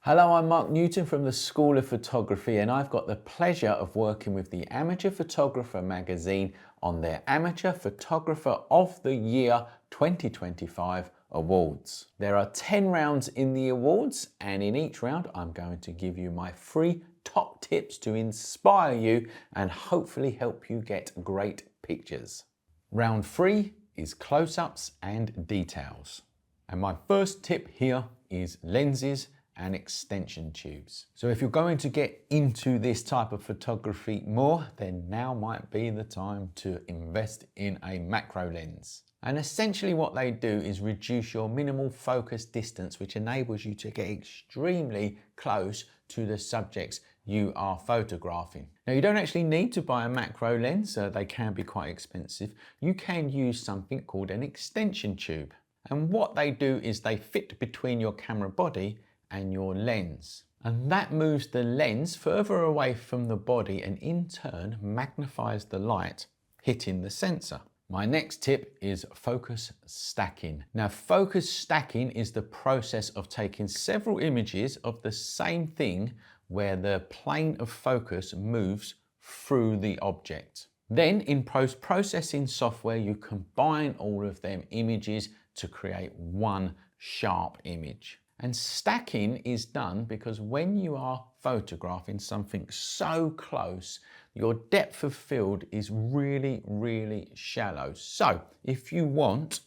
Hello, I'm Mark Newton from the School of Photography, and I've got the pleasure of working with the Amateur Photographer magazine on their Amateur Photographer of the Year 2025 awards. There are 10 rounds in the awards, and in each round I'm going to give you my free top tips to inspire you and hopefully help you get great pictures. Round 3 is close-ups and details. And my first tip here is lenses and extension tubes. So if you're going to get into this type of photography more, then now might be the time to invest in a macro lens. And essentially what they do is reduce your minimal focus distance, which enables you to get extremely close to the subjects you are photographing. Now you don't actually need to buy a macro lens, they can be quite expensive. You can use something called an extension tube. And what they do is they fit between your camera body and your lens. And that moves the lens further away from the body and in turn magnifies the light hitting the sensor. My next tip is focus stacking. Now focus stacking is the process of taking several images of the same thing where the plane of focus moves through the object. Then in post-processing software, you combine all of them images to create one sharp image. And stacking is done because when you are photographing something so close, your depth of field is really, really shallow. So if you want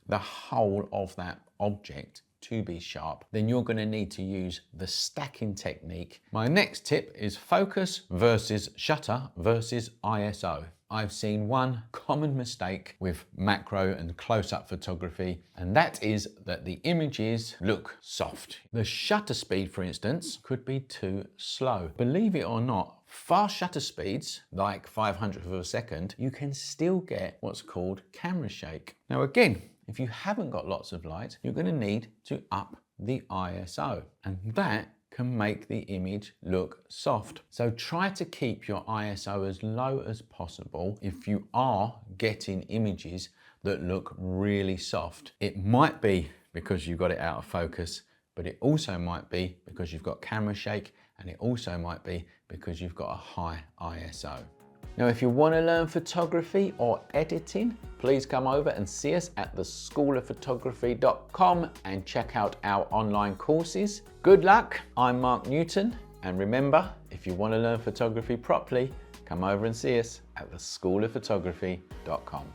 the whole of that object to be sharp, then you're going to need to use the stacking technique. My next tip is focus versus shutter versus ISO. I've seen one common mistake with macro and close-up photography, and that is that the images look soft. The shutter speed, for instance, could be too slow. Believe it or not, fast shutter speeds, like 500th of a second, you can still get what's called camera shake. Now again, if you haven't got lots of light, you're going to need to up the ISO, and that can make the image look soft. So try to keep your ISO as low as possible if you are getting images that look really soft. It might be because you got it out of focus, but it also might be because you've got camera shake, and it also might be because you've got a high ISO. Now, if you want to learn photography or editing, please come over and see us at theschoolofphotography.com and check out our online courses. Good luck, I'm Mark Newton, and remember, if you want to learn photography properly, come over and see us at theschoolofphotography.com.